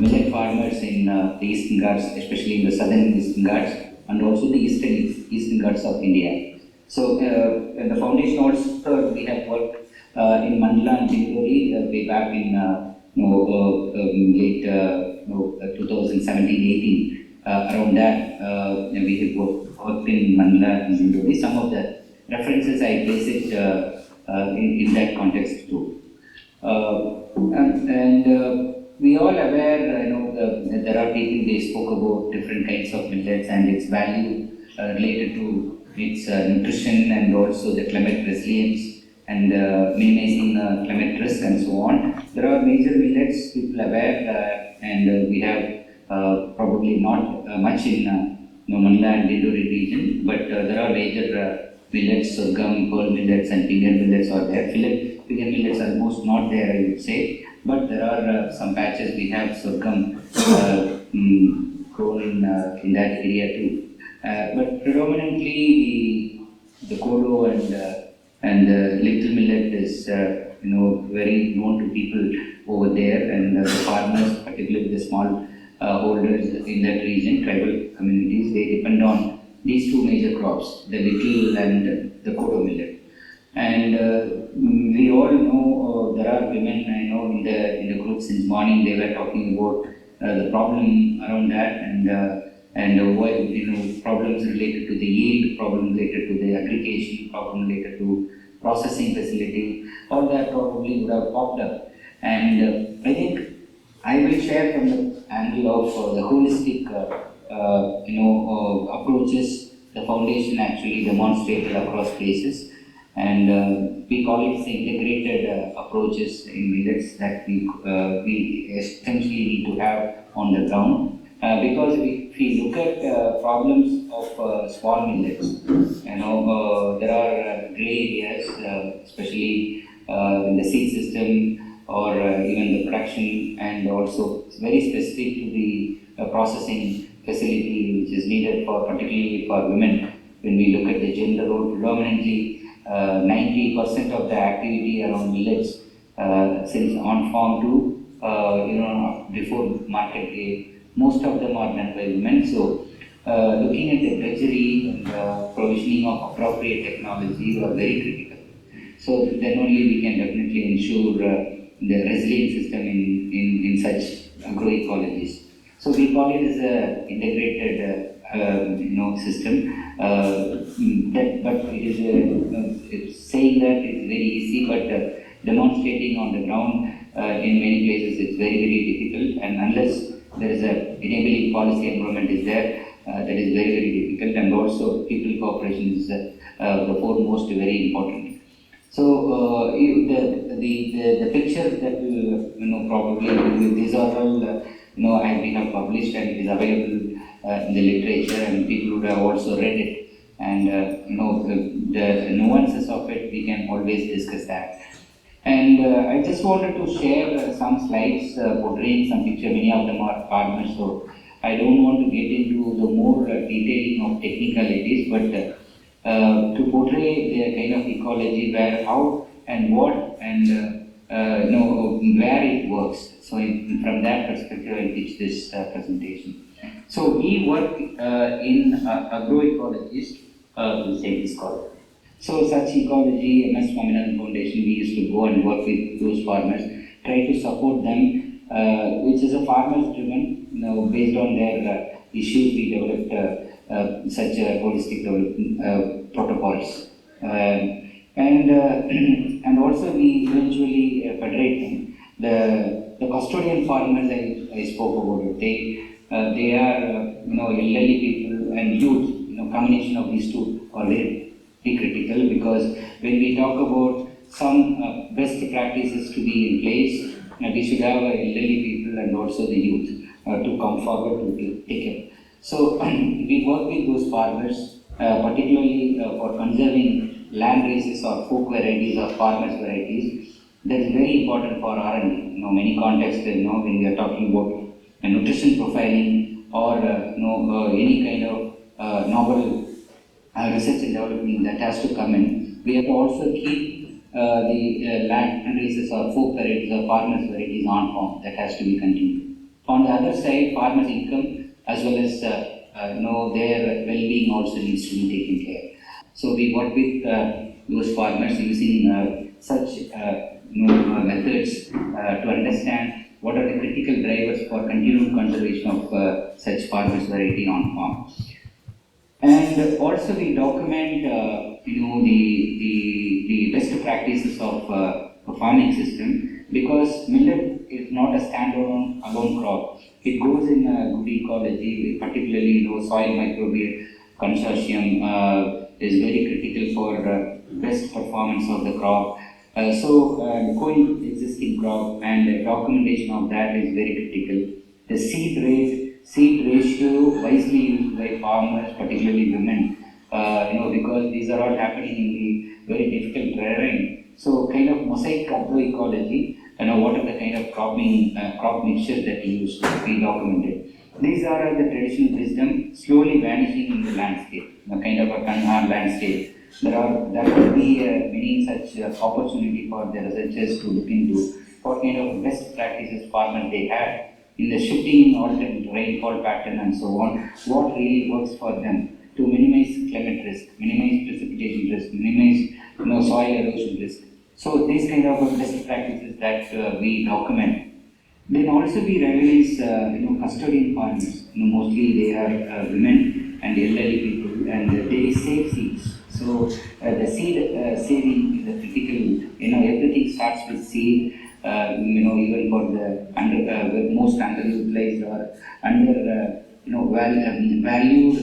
millet farmers in the Eastern Ghats, especially in the southern Eastern Ghats, and also the Eastern Ghats of India. So the foundation also, we have worked in Mandla and Dindori way back in late 2017-18. Around that, we have worked in Mandla and Dindori. Some of the references I place it in that context too. We all aware, there are people, they spoke about different kinds of millets and its value related to its nutrition and also the climate resilience and minimizing climate risk and so on. There are major millets, people aware, and we have probably not much in Mandla and Dindori region, but there are major millets, sorghum, pearl millets and finger millets are there. Finger millets are almost not there, I would say, but there are some patches we have sorghum grown in that area too. But predominantly the kodo and the little millet is very known to people over there, and the farmers, particularly the small holders in that region, tribal communities, they depend on these two major crops, the little and the kodo millet. And we all know there are women, I know in the group since morning they were talking about the problem around that, and why, problems related to the yield, problem related to the aggregation, problem related to processing facility, all that probably would have popped up. And I think I will share from the angle of the holistic approaches the foundation actually demonstrated across places, and we call it integrated approaches in millets that we essentially need to have on the ground. Because if we look at problems of small millets, there are gray areas, especially in the seed system or even the production, and also it's very specific to the processing facility which is needed for, particularly for women. When we look at the gender role, predominantly 90% of the activity around millets, since on farm to before market day, most of them are done by women. So looking at the drudgery and provisioning of appropriate technology are very critical. So then only we can definitely ensure the resilient system in such agroecologies. So we call it as an integrated system. But it is saying that it's very easy, but demonstrating on the ground in many places it's very, very difficult, and unless there is a enabling policy environment is there, that is very, very difficult, and also people cooperation is the foremost very important. So the picture that will probably these are all we have published and it is available in the literature, and people would have also read it, and the nuances of it we can always discuss that. And I just wanted to share some slides portraying some picture. Many of them are farmers, so I don't want to get into the more detailing of technicalities, but to portray the kind of ecology where, how and what and where it works. So from that perspective, I teach this presentation. So we work in agroecologists, we'll say this called. So such ecology, MS Swaminathan Foundation, we used to go and work with those farmers, try to support them, which is a farmers driven, based on their issues we developed such holistic development protocols. And also we eventually federate them. The custodian farmers I spoke about it, they are elderly people and youth, combination of these two are very critical, because when we talk about some best practices to be in place, we should have elderly people and also the youth to come forward to take it. So we work with those farmers, particularly for conserving land races or folk varieties or farmers varieties. That is very important for R&D. Many contexts, when we are talking about nutrition profiling or any kind of novel research and development that has to come in, we have to also keep the land races or folk varieties or farmers varieties on farm. That has to be continued. On the other side, farmers' income as well as their well-being also needs to be taken care. So we work with those farmers using such methods to understand what are the critical drivers for continued conservation of such farmers' variety on farm. And also we document, the best practices of a farming system, because millet is not a standalone alone crop. It goes in a good ecology, particularly soil microbial consortium is very critical for best performance of the crop. Coexisting crop and documentation of that is very critical. The seed ratio wisely used by farmers, particularly women, because these are all happening in the very difficult terrain. So kind of mosaic agroecology, what are the kind of crop mixtures that you use to be documented. These are the traditional wisdom slowly vanishing in the landscape, kind of a Kanhar landscape. There will be many such opportunity for the researchers to look into what kind of best practices farmers they have in the shifting in alternate rainfall pattern and so on, what really works for them to minimize climate risk, minimize precipitation risk, minimize soil erosion risk. So these kind of best practices that we document. Then also we recognize custodian farmers. Mostly they are women and elderly people, and they save seeds. So the seed saving is a critical. Everything starts with seed. Even for the most underutilized or valued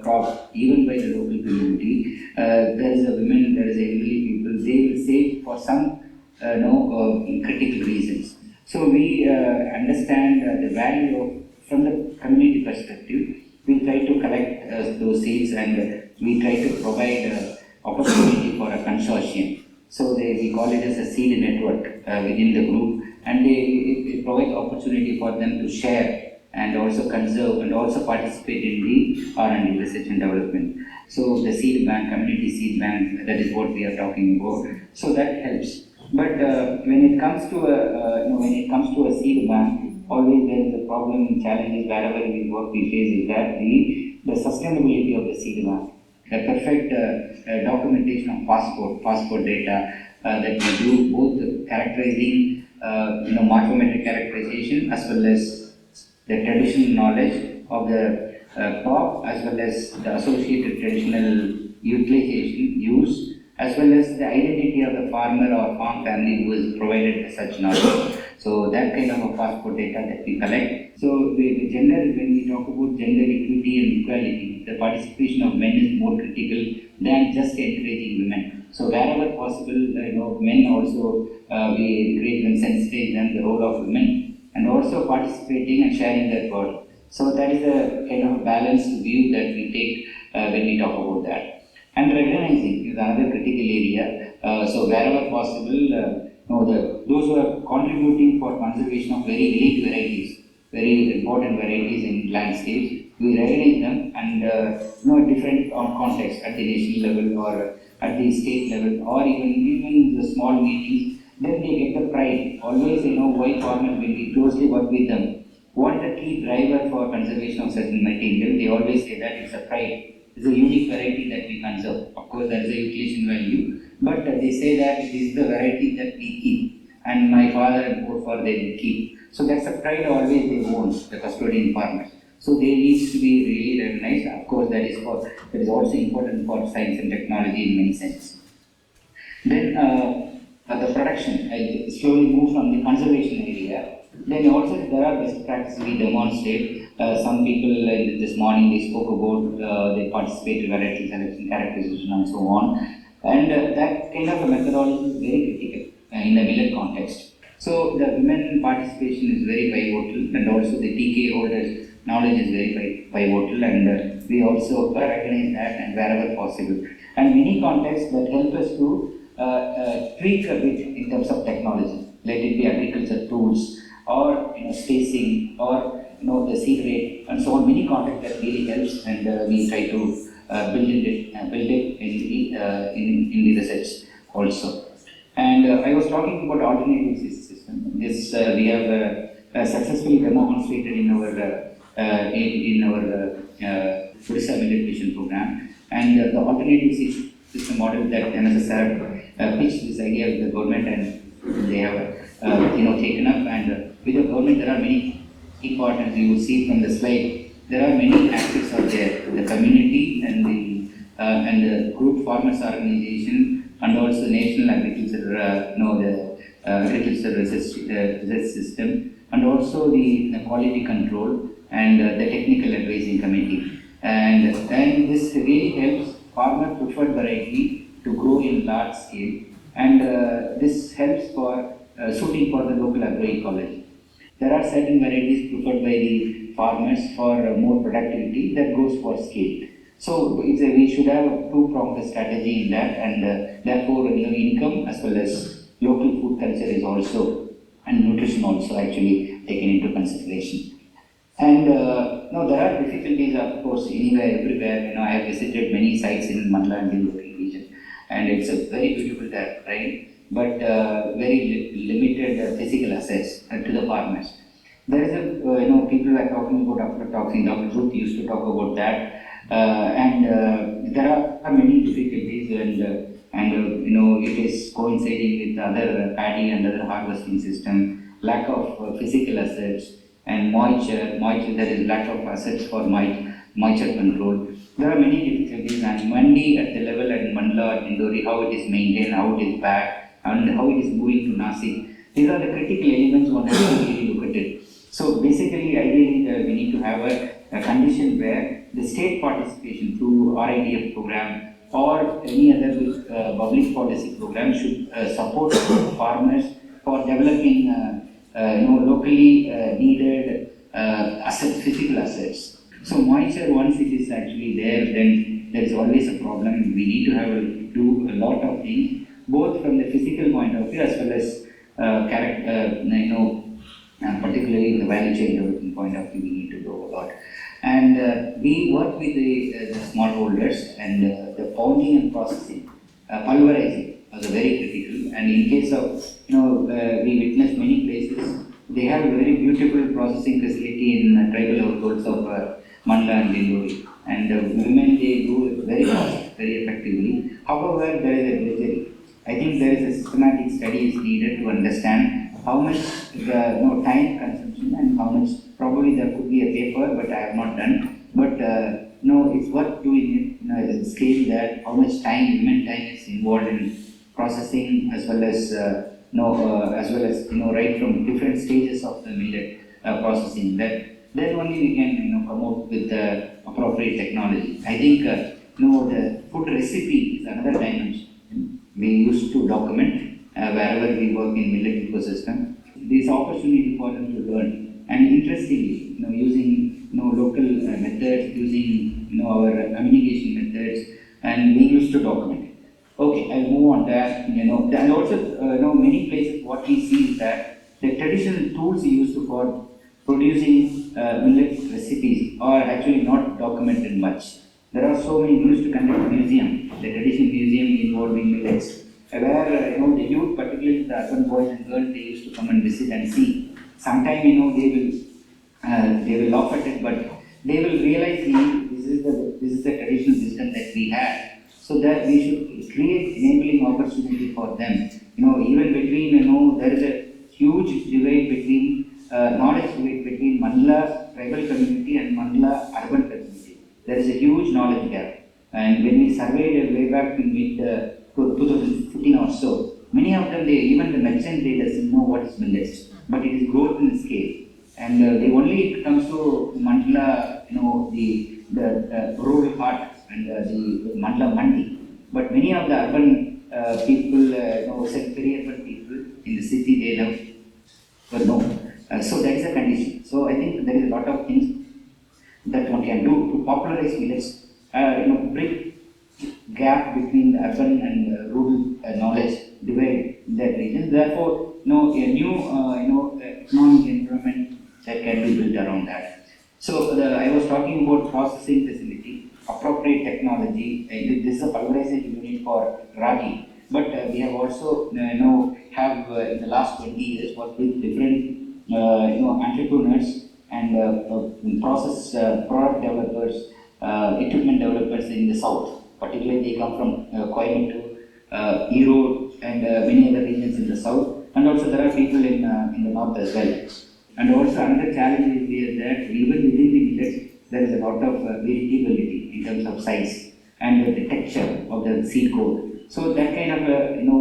crop, even by the local community, there is a women, there is a elderly people. They will save for some critical reasons. So we understand the value of, from the community perspective. We try to collect those seeds, and we try to provide opportunity for a consortium. So we call it as a seed network within the group, and it provides opportunity for them to share and also conserve and also participate in the R&D, research and development. So the seed bank, community seed bank, that is what we are talking about. So that helps. But when it comes to a seed bank, always there is a problem, challenges wherever we work we face is that the sustainability of the seed bank. The perfect documentation of passport data that we do, both characterizing, morphometric characterization as well as the traditional knowledge of the crop, as well as the associated traditional utilization, use, as well as the identity of the farmer or farm family who has provided such knowledge. So that kind of a passport data that we collect. So the gender, when we talk about gender equity and equality, the participation of men is more critical than just encouraging women. So wherever possible, men also, we encourage and sensitize them the role of women, and also participating and sharing their work. So that is a kind of balanced view that we take when we talk about that. And recognizing is another critical area. So wherever possible, those who are contributing for conservation of very elite varieties, very important varieties in landscapes, we recognize them, and different context at the national level or at the state level, or even the small meetings, then they get the pride. Always, why farmers, when we closely work with them, what is the key driver for conservation of certain material? They always say that it's a pride. It's a unique variety that we conserve. Of course, there is a utilization value, but they say that this is the variety that we keep, and my father and forefather they will keep. So that's a pride always they own, the custodian farmers. So they need to be really recognized. Of course, that is also important for science and technology in many senses. Then the production, I slowly move from the conservation area. Then also there are best practices we demonstrate. Some people this morning they spoke about they participated variety selection, characterization, and so on. And that kind of a methodology is very critical in the millet context. So the women participation is very pivotal, and also the TK holders knowledge is very pivotal, and we also recognize that, and wherever possible. And many contexts that help us to tweak a bit in terms of technology. Let it be agriculture tools, or spacing, or the seed rate, and so on. Many contexts that really helps, and we try to build it in the research also. And I was talking about alternative system. This we have successfully demonstrated in our Odisha Millet Vision program. And the alternative system model that MSSRF pitched this idea with the government, and they have taken up. And with the government, there are many key partners. You will see from the slide, there are many actors out there: the community and the group farmers organization, and also National Agriculture, the agriculture research system, and also the quality control and the technical advising committee. And this really helps farmer preferred variety to grow in large scale, and this helps for suiting for the local agroecology. There are certain varieties preferred by the farmers for more productivity that goes for scale. So we should have a two-pronged strategy in that, and therefore income as well as local food culture is also, and nutrition also actually taken into consideration. And there are difficulties, of course, anywhere, everywhere. I have visited many sites in Mandla and Dindori region, and it's a very beautiful terrain, but very limited physical access to the farmers. There is a, people are talking about aflatoxin. Dr. Ruth used to talk about that, and there are many difficulties, and it is coinciding with other paddy and other harvesting system, lack of physical assets, and moisture, there is lack of assets for moisture control. There are many difficulties, and mandi at the level at Mandla, Indori, how it is maintained, how it is back, and how it is moving to Nasik. These are the critical elements one has to really look at it. So basically, ideally, we need to have a condition where the state participation through RIDF program or any other public policy program should support farmers for developing locally needed assets, physical assets. So moisture, once it is actually there, then there is always a problem. We need to do a lot of things, both from the physical point of view as well as particularly the value chain development point of view. We need to do a lot. And we work with the smallholders, and the pounding and processing, pulverizing was very critical. And in case of, we witnessed many places, they have a very beautiful processing facility in tribal households of Mandla and Dindori. And women, they do it very fast, very effectively. However, there is a glittery. I think there is a systematic study is needed to understand how much the time consumption and how much, probably there could be a paper, but I have not done. But it's worth doing it. At a scale that how much time, human time is involved in processing, as well as right from different stages of the millet processing. Then only we can come out with the appropriate technology. I think the food recipe is another dimension. We used to document wherever we work in millet ecosystem. There is opportunity for them to learn, and interestingly, using local methods, using our communication methods, and we used to document it. Okay, I'll move on that. And also, many places what we see is that the traditional tools used for producing millet recipes are actually not documented much. There are so many. We used to conduct a museum, the traditional museum involving millets, where the youth, particularly the urban boys and girls, they used to come and visit and see. Sometimes they will laugh at it, but they will realize this is the traditional wisdom that we had. So that we should create enabling opportunity for them. Even between there is a huge divide between knowledge divide between Mandla tribal community and Mandla urban community. There is a huge knowledge gap. And when we surveyed way back in mid 2015 or so, many of them, even the merchant, they doesn't know what is millets, but it is growth in scale. And it comes to Mandla, the rural heart and the Mandla Mandi. But many of the urban people, semi-urban people in the city, they love no. So that is a condition. So I think there is a lot of things that one can do to popularize millets, bring gap between the urban and rural knowledge divide in that region. Therefore, a new economic environment that can be built around that. So I was talking about processing facility, appropriate technology. This is a pulverization unit for ragi, but we have also have in the last 20 years worked with different entrepreneurs and product developers, equipment developers in the south. Particularly, they come from Coimbatore, Erode, and many other regions in the south. And also, there are people in the north as well. And also, another challenge is that even within the millets, there is a lot of variability in terms of size and the texture of the seed coat. So that kind of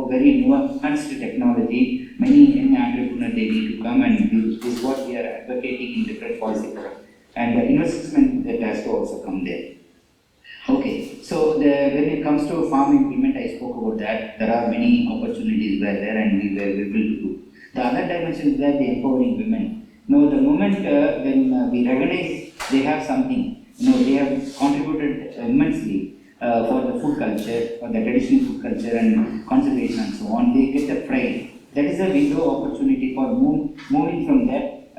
very nuanced technology, many young entrepreneurs, they need to come and use. This is what we are advocating in different policy forums. And the investment that has to also come there. Okay, so when it comes to farm implement, I spoke about that. There are many opportunities were there and we were able to do. The other dimension is that the empowering women. The moment when we recognize they have something, they have contributed immensely for the food culture, or the traditional food culture and conservation and so on, they get the pride. That is a window opportunity for moving from that,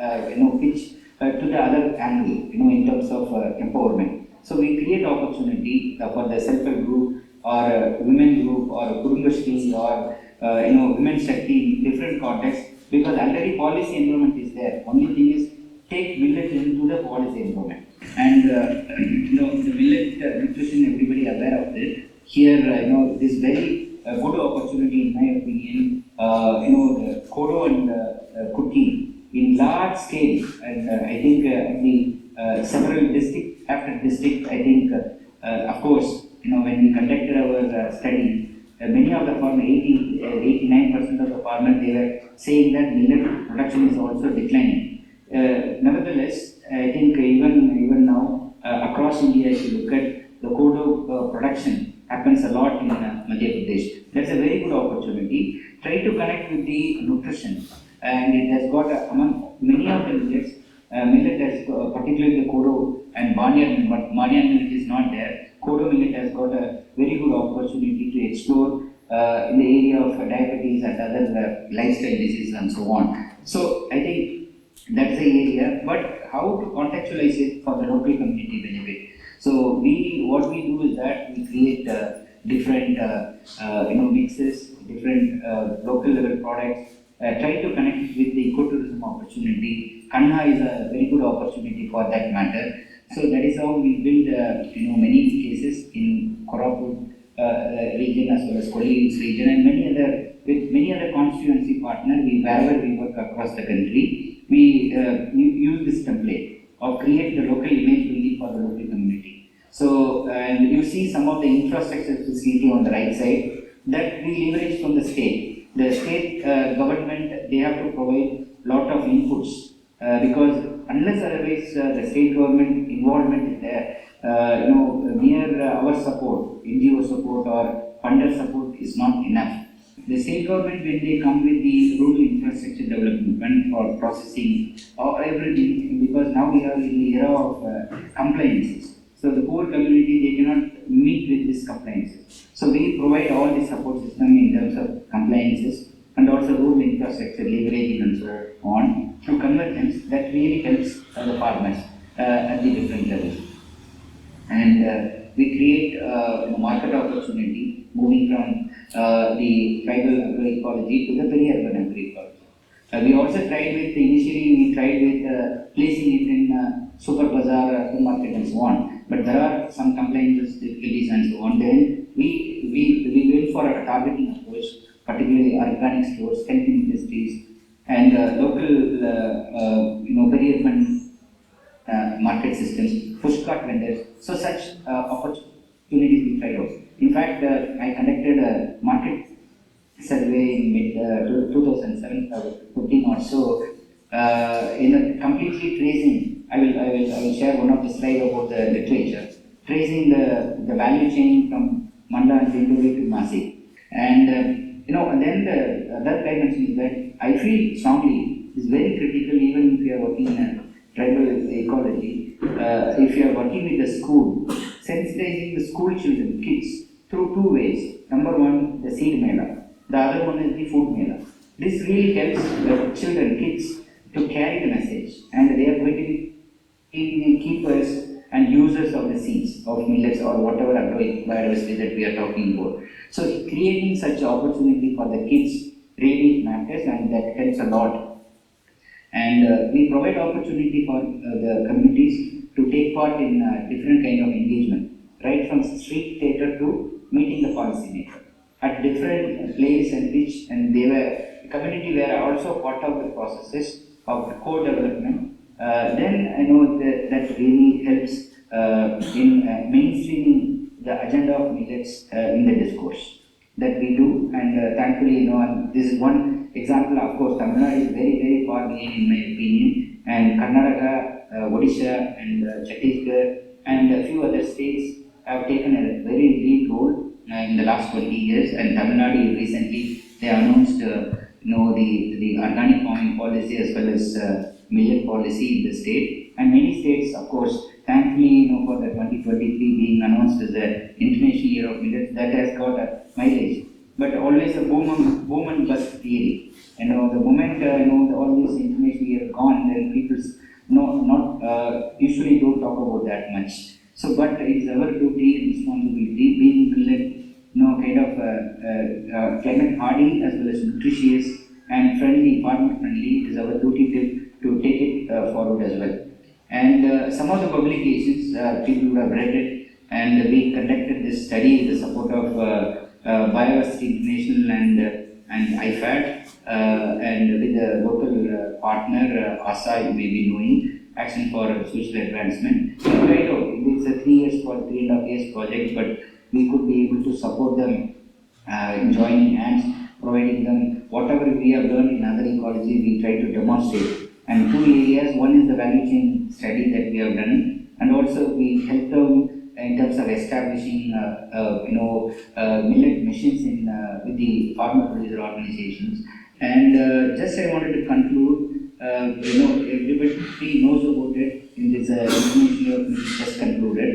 pitch to the other angle, in terms of empowerment. So we create opportunity for the self-help group or women group or Kurumbashri or women Shakti in different contexts, because already policy environment is there. Only thing is take millet into the policy environment. And the millet nutrition, everybody aware of it. Here, this very good opportunity in my opinion. The kodo and cooking in large scale, and I think the several district after district, I think, of course, when we conducted our study, many of the farmers, 89% of the farmers, they were saying that millet production is also declining. Nevertheless, I think even now, across India, if you look at the kodo production happens a lot in Madhya Pradesh. That's a very good opportunity. Try to connect with the nutrition, and it has got among many of the millets. Millet has particularly the kodo and barnyard, but barnyard millet is not there. Kodo millet has got a very good opportunity to explore in the area of diabetes and other lifestyle diseases and so on. So I think that's the area, but how to contextualize it for the local community benefit. So what we do is that we create different mixes, different local level products. Try to connect with the ecotourism opportunity. Kanha is a very good opportunity for that matter. So that is how we build many cases in Koraput region as well as Kolli region and with many other constituency partners. Wherever we work across the country, we use this template of create the local image building for the local community. So and you see some of the infrastructure facility on the right side that we leverage from the state. The state government, they have to provide lot of inputs because unless otherwise the state government involvement is there, mere our support, NGO support or funder support is not enough. The state government, when they come with the rural infrastructure development or processing or everything, because now we are in the era of compliances. So the poor community, they cannot meet with these compliances. So we provide all the support system in terms of compliances and also rural infrastructure leveraging and so on through convergence that really helps the farmers at the different levels. And we create market opportunity moving from the tribal agroecology to the peri-urban agroecology. We also initially we tried with placing it in super bazaar, urban market and so on. But there are some compliances, difficulties and so on. Then we went for a targeting approach, particularly organic stores, health industries, and local peri-urban market systems, pushcart vendors. So such opportunities we tried out. In fact, I conducted a market survey in mid 2015 or so, in a completely tracing. I will share one of the slides about the literature, tracing the value chain from Manda and Tinduri to Nasi. And and then the other dimension is that I feel strongly is very critical even if you are working in a tribal ecology. If you are working with the school, sensitizing the school children, kids, through two ways. Number one, the seed mela. The other one is the food mela. This really helps the children, kids, to carry the message, and they are going to be keepers and users of the seeds of millets or whatever agrobiodiversity that we are talking about. So creating such opportunity for the kids really matters, and that helps a lot. And we provide opportunity for the communities to take part in different kind of engagement, right from street theatre to meeting the policymaker at different place and pitch, and they were community were also part of the processes of co-development. Then I know that really helps in mainstreaming the agenda of millets in the discourse that we do, and thankfully, and this is one example. Of course, Tamil Nadu is very far behind in my opinion, and Karnataka, Odisha, and Chhattisgarh, and a few other states have taken a very lead role in the last 20 years. And Tamil Nadu recently they announced, the organic farming policy as well as millet policy in the state, and many states, of course. Thankfully, for the 2023 being announced as the International Year of Millets, that has got a mileage. But always a boom and bust theory. The moment all these International Year gone, then people usually don't talk about that much. So, but it's our duty and responsibility, being millet, kind of climate hardy as well as nutritious and friendly, farmer friendly. It is our duty to take it forward as well. And some of the publications, people would have read it, and we conducted this study with the support of Biodiversity International and IFAD, and with the local partner, ASA, you may be knowing, Action for Social Advancement. It's a 3.5 years project, but we could be able to support them in joining hands, providing them whatever we have learned in other ecology, we try to demonstrate. And 2 areas, one is the value chain study that we have done, and also we help them in terms of establishing millet missions with the farmer producer organizations. And just I wanted to conclude, everybody knows about it in this information just concluded.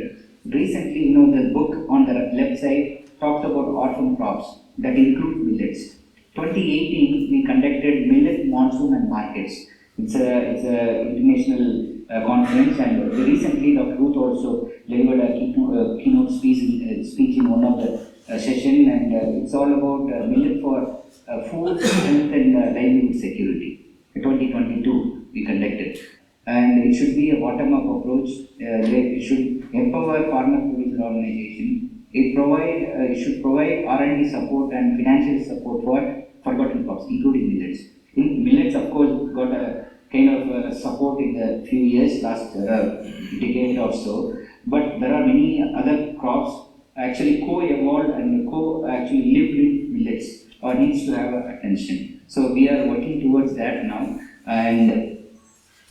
Recently, the book on the left side talked about orphan crops that include millets. 2018, we conducted millet monsoon and markets. It's a international conference, and recently Dr. Ruth also delivered a keynote speech in one of the session, and it's all about millet for food, health, and livelihood security. 2022 we conducted, and it should be a bottom-up approach. It should empower farmer producer organization. It should provide R&D support and financial support for forgotten crops, including millets. Millets, of course, got a kind of support in the few years, last decade or so, but there are many other crops actually co-evolved and co-actually lived with millets, or needs to have attention. So we are working towards that now, and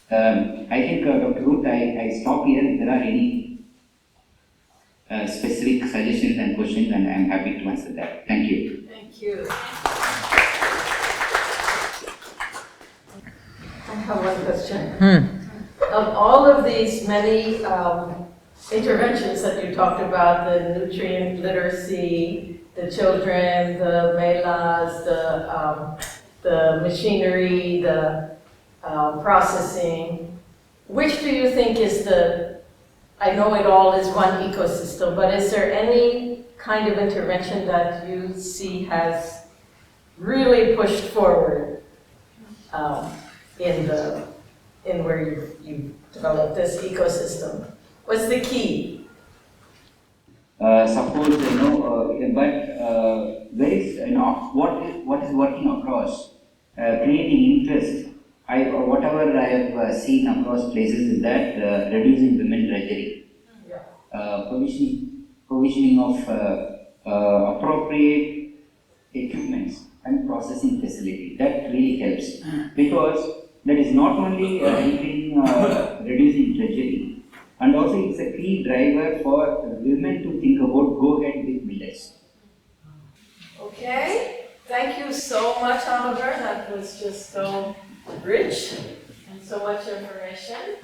I think Dr. Ruth, I stop here. If there are any specific suggestions and questions, and I am happy to answer that. Thank you. Thank you. I have one question. Of all of these many interventions that you talked about, the nutrient literacy, the children, the melas, the machinery, the processing, which do you think is I know it all is one ecosystem, but is there any kind of intervention that you see has really pushed forward in where you developed this ecosystem? What's the key? Suppose but there is what is working across, creating interest. Whatever I have seen across places is that reducing women drudgery, provisioning of appropriate equipments and processing facility. That really helps, because that is not only helping reducing drudgery, and also it's a key driver for women to think about go ahead with millets. Okay, thank you so much, Oliver. That was just so rich and so much information.